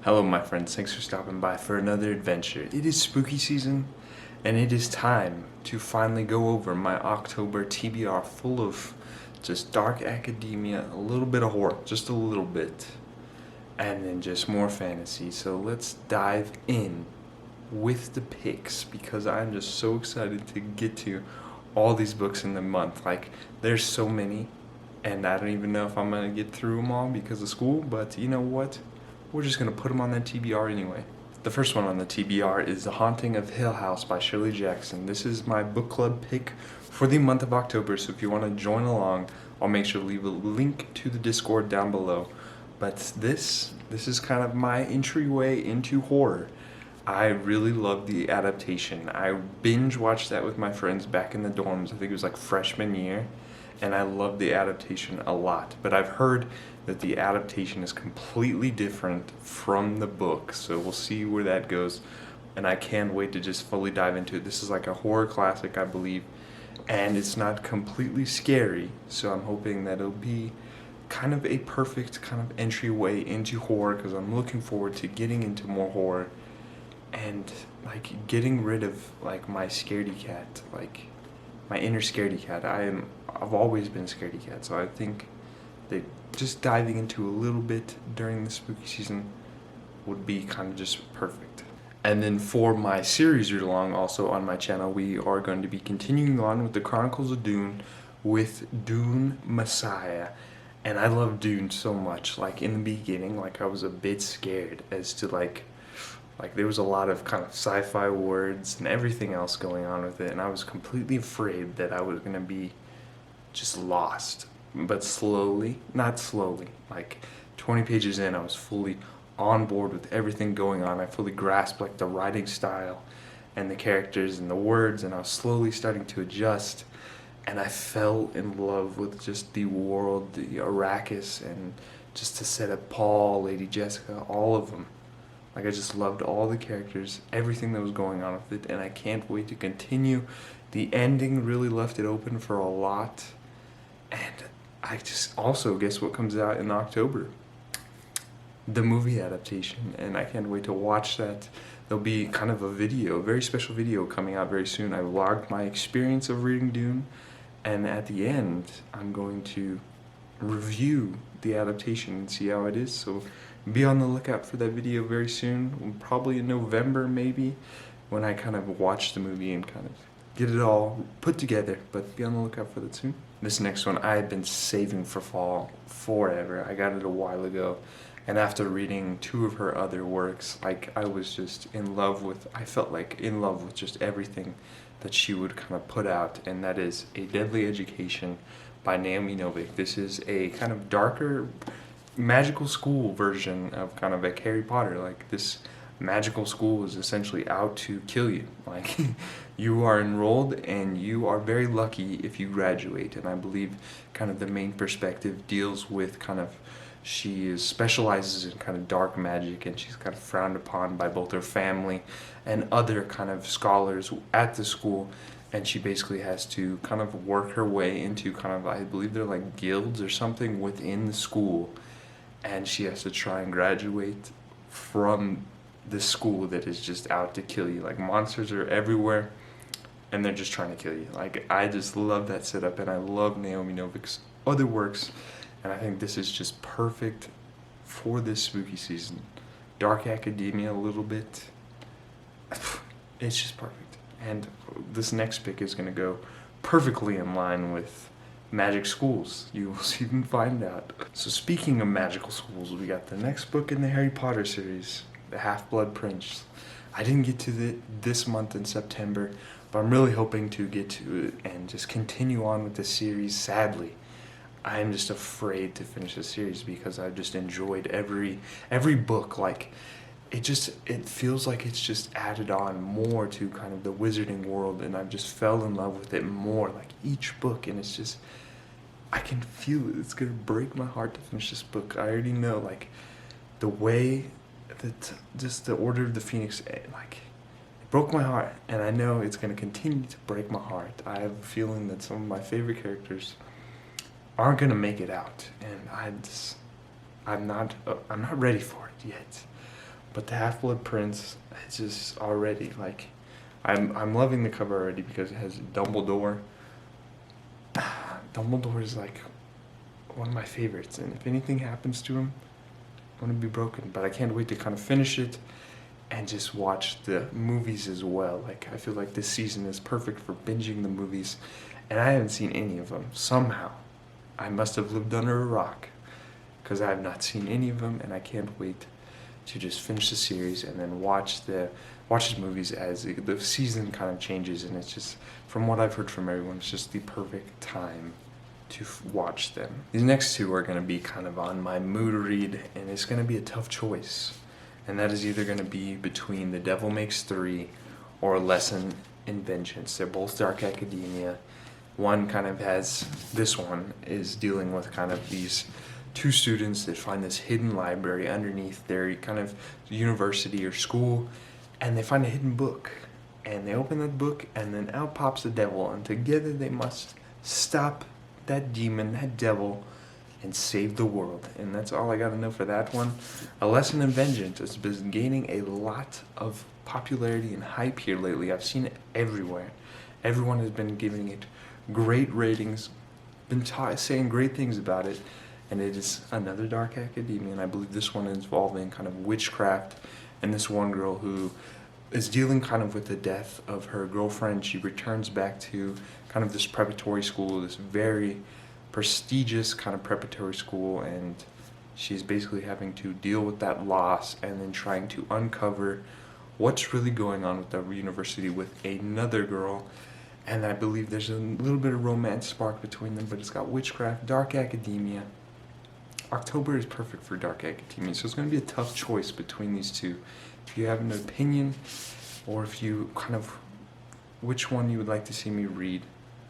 Hello my friends, thanks for stopping by for another adventure. It is spooky season, and it is time to finally go over my October TBR full of just dark academia, a little bit of horror, just a little bit, and then just more fantasy. So let's dive in with the picks, because I'm just so excited to get to all these books in the month. Like, there's so many, and I don't even know if I'm going to get through them all because of school, but you know what? We're just going to put them on that TBR anyway. The first one on the TBR is The Haunting of Hill House by Shirley Jackson. This is my book club pick for the month of October, so if you want to join along, I'll make sure to leave a link to the Discord down below. But this is kind of my entryway into horror. I really love the adaptation. I binge watched that with my friends back in the dorms. I think it was like freshman year, and I love the adaptation a lot. But I've heard that the adaptation is completely different from the book, so we'll see where that goes, and I can't wait to just fully dive into it. This is like a horror classic, I believe, and it's not completely scary, so I'm hoping that it'll be kind of a perfect kind of entryway into horror, because I'm looking forward to getting into more horror and like getting rid of like my scaredy cat, like my inner scaredy cat. I've always been a scaredy cat, so I think that just diving into a little bit during the spooky season would be kind of just perfect. And then for my series read along, also on my channel, we are going to be continuing on with the Chronicles of Dune with Dune Messiah. And I love Dune so much. Like, in the beginning, like, I was a bit scared as to like there was a lot of kind of sci-fi words and everything else going on with it, and I was completely afraid that I was going to be just lost. But slowly, not slowly, like 20 pages in, I was fully on board with everything going on. I fully grasped like the writing style and the characters and the words, and I was slowly starting to adjust, and I fell in love with just the world, the Arrakis, and just to set up Paul, Lady Jessica, all of them. Like, I just loved all the characters, everything that was going on with it, and I can't wait to continue. The ending really left it open for a lot, and I just also, guess what comes out in October? The movie adaptation, and I can't wait to watch that. There'll be kind of a video, a very special video coming out very soon. I vlogged my experience of reading Dune, and at the end, I'm going to review the adaptation and see how it is. So be on the lookout for that video very soon, probably in November maybe, when I kind of watch the movie and kind of get it all put together, but be on the lookout for that soon. This next one I had been saving for fall forever. I got it a while ago, and after reading two of her other works, like, I was just in love with, I felt like in love with just everything that she would kind of put out, and that is A Deadly Education by Naomi Novik. This is a kind of darker magical school version of kind of like Harry Potter. Like, this magical school is essentially out to kill you. Like, you are enrolled and you are very lucky if you graduate, and I believe kind of the main perspective deals with kind of, she specializes in kind of dark magic, and she's kind of frowned upon by both her family and other kind of scholars at the school, and she basically has to kind of work her way into kind of, I believe they're like guilds or something within the school, and she has to try and graduate from this school that is just out to kill you. Like, monsters are everywhere, and they're just trying to kill you. Like, I just love that setup, and I love Naomi Novik's other works, and I think this is just perfect for this spooky season. Dark academia a little bit. It's just perfect. And this next pick is going to go perfectly in line with magic schools. You will soon find out. So speaking of magical schools, we got the next book in the Harry Potter series, The Half-Blood Prince. I didn't get to this month in September, but I'm really hoping to get to it and just continue on with the series. Sadly, I'm just afraid to finish the series because I've just enjoyed every book. Like, it feels like it's just added on more to kind of the wizarding world, and I've just fell in love with it more, like each book, and it's just, I can feel it. It's gonna break my heart to finish this book. I already know, like, the way that just the Order of the Phoenix, like, it broke my heart, and I know it's gonna continue to break my heart. I have a feeling that some of my favorite characters aren't gonna make it out, and I'm not ready for it yet. But the Half-Blood Prince, it's just already like, I'm loving the cover already because it has Dumbledore. Dumbledore is like one of my favorites, and if anything happens to him, I'm gonna be broken. But I can't wait to kind of finish it and just watch the movies as well. Like, I feel like this season is perfect for binging the movies, and I haven't seen any of them. Somehow, I must have lived under a rock, because I have not seen any of them, and I can't wait to just finish the series and then watch the movies as the season kind of changes. And it's just, from what I've heard from everyone, it's just the perfect time to watch them. These next two are going to be kind of on my mood read, and it's going to be a tough choice. And that is either going to be between The Devil Makes Three or A Lesson in Vengeance. They're both dark academia. One kind of has, this one is dealing with kind of these two students that find this hidden library underneath their kind of university or school, and they find a hidden book. And they open that book, and then out pops the devil, and together they must stop that demon, that devil, and save the world. And that's all I got to know for that one. A Lesson in Vengeance has been gaining a lot of popularity and hype here lately. I've seen it everywhere. Everyone has been giving it great ratings, been saying great things about it, and it is another dark academia, and I believe this one is involving kind of witchcraft, and this one girl who is dealing kind of with the death of her girlfriend. She returns back to kind of this preparatory school, this very prestigious kind of preparatory school, and she's basically having to deal with that loss and then trying to uncover what's really going on with the university with another girl. And I believe there's a little bit of romance spark between them, but it's got witchcraft, dark academia. October is perfect for dark academia, so it's going to be a tough choice between these two. If you have an opinion, or if you kind of, which one you would like to see me read,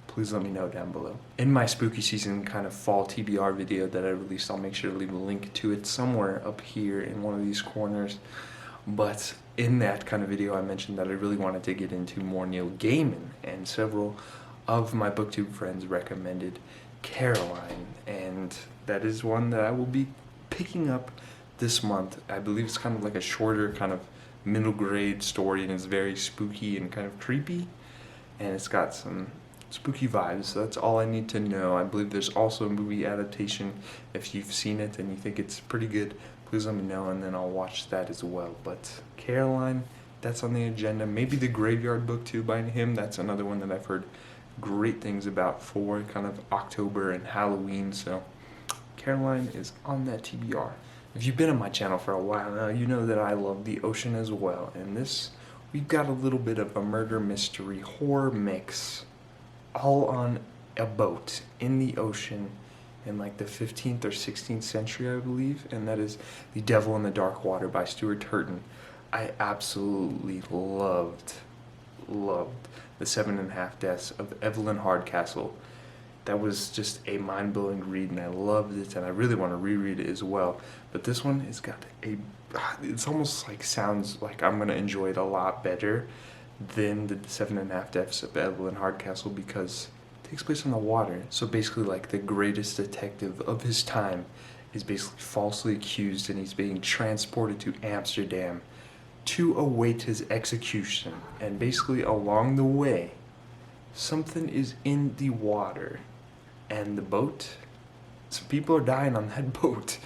please let me know down below. In my spooky season kind of fall TBR video that I released, I'll make sure to leave a link to it somewhere up here in one of these corners. But in that kind of video, I mentioned that I really wanted to get into more Neil Gaiman, and several of my booktube friends recommended Caroline, and that is one that I will be picking up this month. I believe it's kind of like a shorter kind of middle grade story, and it's very spooky and kind of creepy, and it's got some spooky vibes, so that's all I need to know. I believe there's also a movie adaptation. If you've seen it and you think it's pretty good, please let me know, and then I'll watch that as well. But Caroline, that's on the agenda. Maybe The Graveyard Book too by him. That's another one that I've heard great things about for kind of October and Halloween, so Caroline is on that TBR. If you've been on my channel for a while now, you know that I love the ocean as well, and this, we've got a little bit of a murder mystery horror mix, all on a boat in the ocean in like the 15th or 16th century, I believe, and that is The Devil in the Dark Water by Stuart Turton. I absolutely loved The 7.5 Deaths of Evelyn Hardcastle. That was just a mind-blowing read, and I loved it, and I really want to reread it as well. But this one has got it's almost like, sounds like I'm going to enjoy it a lot better than the 7.5 Deaths of Evelyn Hardcastle, because it takes place on the water. So basically, like, the greatest detective of his time is basically falsely accused, and he's being transported to Amsterdam to await his execution. And basically along the way, something is in the water, and the boat, some people are dying on that boat,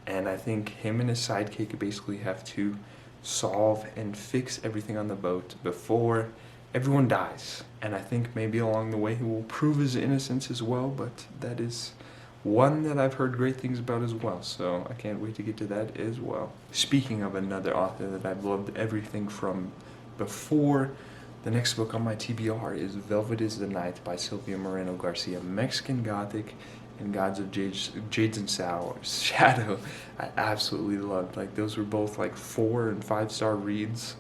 and I think him and his sidekick basically have to solve and fix everything on the boat before everyone dies. And I think maybe along the way he will prove his innocence as well, but that is one that I've heard great things about as well, so I can't wait to get to that as well. Speaking of another author that I've loved everything from before, the next book on my TBR is Velvet is the Night by Silvia Moreno Garcia. Mexican Gothic and Gods of Jades and Shadow. I absolutely loved. Like, those were both like 4 and 5-star reads,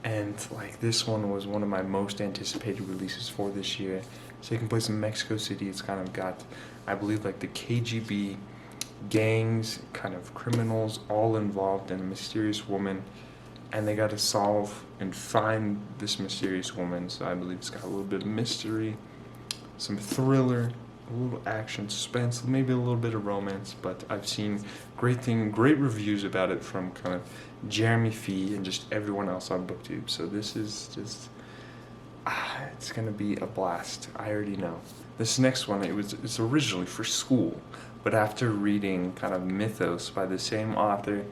and like this one was one of my most anticipated releases for this year. It's taking place in Mexico City. It's kind of got, I believe, like the KGB gangs, kind of criminals, all involved in a mysterious woman, and they got to solve and find this mysterious woman. So I believe it's got a little bit of mystery, some thriller, a little action, suspense, maybe a little bit of romance, but I've seen great reviews about it from kind of Jeremy Fee and just everyone else on BookTube. So this is just, it's gonna be a blast. I already know. This next one, it's originally for school, but after reading kind of Mythos by the same author,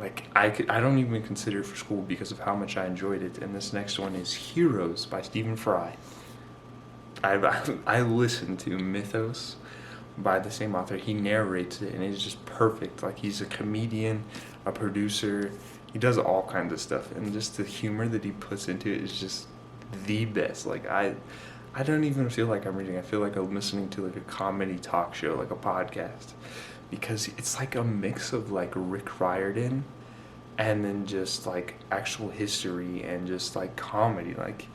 like I don't even consider it for school because of how much I enjoyed it. And this next one is Heroes by Stephen Fry. I listened to Mythos by the same author. He narrates it, and it's just perfect. Like, he's a comedian, a producer. He does all kinds of stuff, and just the humor that he puts into it is just the best. Like, I don't even feel like I'm reading. I feel like I'm listening to like a comedy talk show, like a podcast, because it's like a mix of like Rick Riordan and then just like actual history and just like comedy. Like,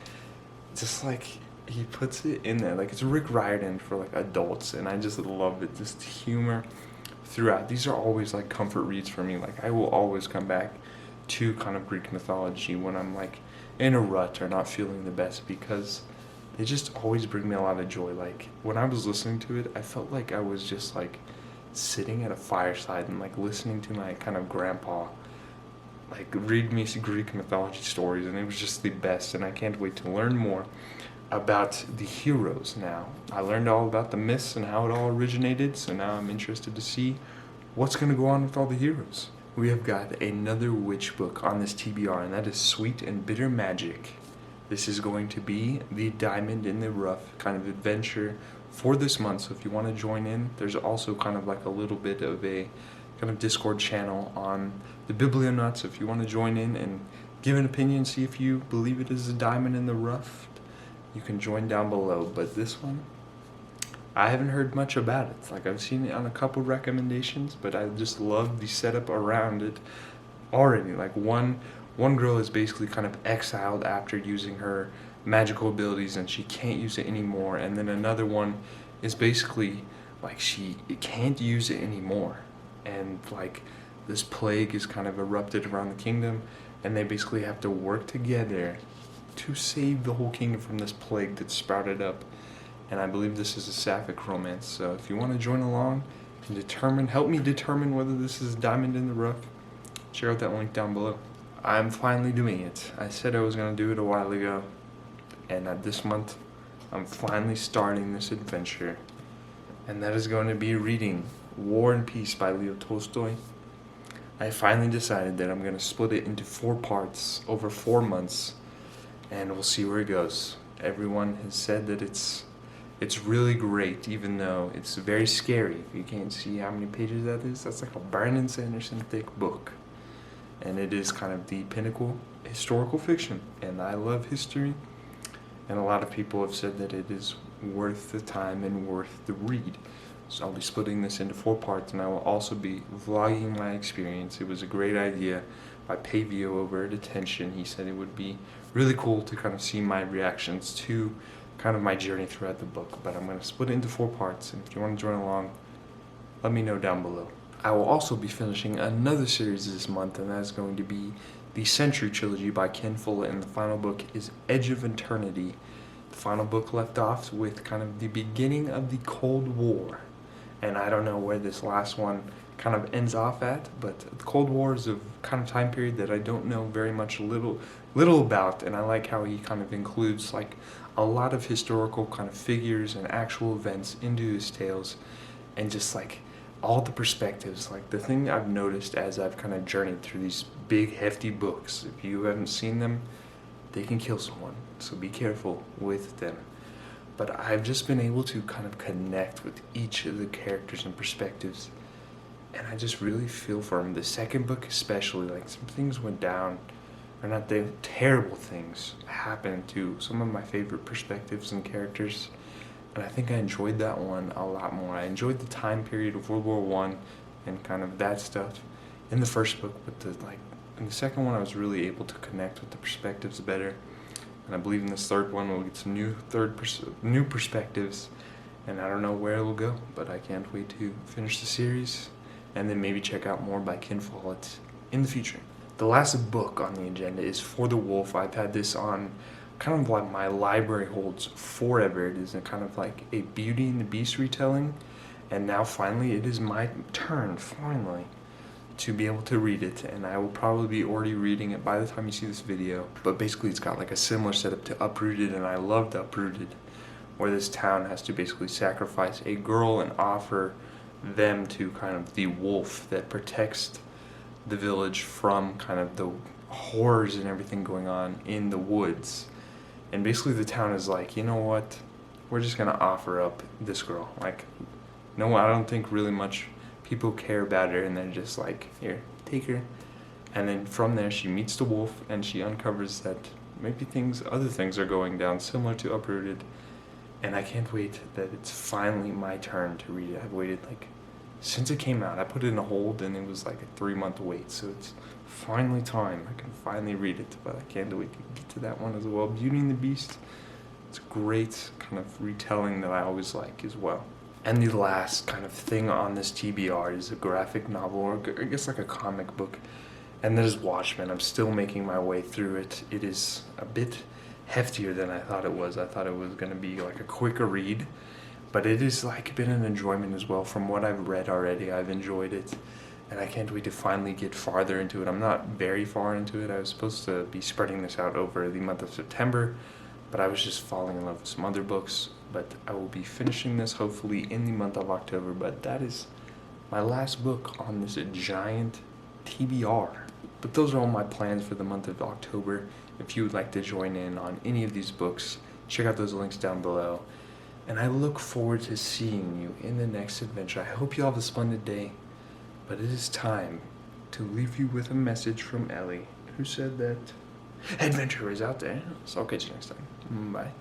just like he puts it in there. Like, it's Rick Riordan for like adults, and I just love it. Just humor throughout. These are always like comfort reads for me. Like, I will always come back to kind of Greek mythology when I'm like in a rut or not feeling the best, because they just always bring me a lot of joy. Like, when I was listening to it, I felt like I was just like sitting at a fireside and like listening to my kind of grandpa like read me some Greek mythology stories, and it was just the best. And I can't wait to learn more about the heroes now. I learned all about the myths and how it all originated, so now I'm interested to see what's going to go on with all the heroes. We have got another witch book on this TBR, and that is Sweet and Bitter Magic. This is going to be the diamond in the rough kind of adventure for this month, so if you want to join in, there's also kind of like a little bit of a kind of Discord channel on the Biblionauts. If you want to join in and give an opinion, see if you believe it is a diamond in the rough, you can join down below. But this one, I haven't heard much about it. Like, I've seen it on a couple recommendations, but I just love the setup around it already. Like, one girl is basically kind of exiled after using her magical abilities, and she can't use it anymore. And then another one is basically like she can't use it anymore, and like this plague is kind of erupted around the kingdom, and they basically have to work together to save the whole kingdom from this plague that sprouted up. And I believe this is a sapphic romance, so if you want to join along and help me determine whether this is a diamond in the rough, check out that link down below. I'm finally doing it. I said I was going to do it a while ago, and this month I'm finally starting this adventure, and that is going to be reading War and Peace by Leo Tolstoy. I finally decided that I'm going to split it into 4 parts over 4 months, and we'll see where it goes. Everyone has said that it's really great, even though it's very scary. If you can't see how many pages that is, that's like a Brandon Sanderson thick book. And it is kind of the pinnacle historical fiction, and I love history, and a lot of people have said that it is worth the time and worth the read. So I'll be splitting this into 4 parts, and I will also be vlogging my experience. It was a great idea by Pavio over at Attention. He said it would be really cool to kind of see my reactions to kind of my journey throughout the book. But I'm going to split it into 4 parts, and if you want to join along, let me know down below. I will also be finishing another series this month, and that is going to be the Century Trilogy by Ken Follett, and the final book is Edge of Eternity. The final book left off with kind of the beginning of the Cold War, and I don't know where this last one kind of ends off at, but the Cold War is a kind of time period that I don't know very much little about, and I like how he kind of includes like a lot of historical kind of figures and actual events into his tales, and just like all the perspectives. Like, the thing I've noticed as I've kind of journeyed through these big hefty books, if you haven't seen them, they can kill someone, so be careful with them. But I've just been able to kind of connect with each of the characters and perspectives, and I just really feel for them. The second book especially, like, some things went down, or not, the terrible things happened to some of my favorite perspectives and characters. And I think I enjoyed that one a lot more. I enjoyed the time period of World War I and kind of that stuff in the first book, but in the second one I was really able to connect with the perspectives better. And I believe in this third one we'll get some new perspectives, and I don't know where it will go, but I can't wait to finish the series and then maybe check out more by Ken Follett in the future. The last book on the agenda is For the Wolf. I've had this on kind of like my library holds forever. It is a kind of like a Beauty and the Beast retelling, and now finally it is my turn, finally, to be able to read it, and I will probably be already reading it by the time you see this video. But basically it's got like a similar setup to Uprooted, and I loved Uprooted, where this town has to basically sacrifice a girl and offer them to kind of the wolf that protects the village from kind of the horrors and everything going on in the woods. And basically the town is like, you know what, we're just gonna offer up this girl. Like, no, I don't think really much people care about her, and they're just like, here, take her. And then from there she meets the wolf, and she uncovers that maybe other things are going down similar to Uprooted. And I can't wait that it's finally my turn to read it. I've waited like since it came out. I put it in a hold, and it was like a 3-month wait, so it's finally time. I can finally read it, but I can't wait to get to that one as well. Beauty and the Beast, it's a great kind of retelling that I always like as well. And the last kind of thing on this TBR is a graphic novel, or I guess like a comic book, and that is Watchmen. I'm still making my way through it. It is a bit heftier than I thought it was. I thought it was going to be like a quicker read, but it is like been an enjoyment as well. From what I've read already, I've enjoyed it, and I can't wait to finally get farther into it. I'm not very far into it. I was supposed to be spreading this out over the month of September, but I was just falling in love with some other books. But I will be finishing this hopefully in the month of October. But that is my last book on this giant TBR. But those are all my plans for the month of October. If you would like to join in on any of these books, check out those links down below. And I look forward to seeing you in the next adventure. I hope you all have a splendid day. But it is time to leave you with a message from Ellie, who said that adventure is out there. So I'll catch you next time. Bye.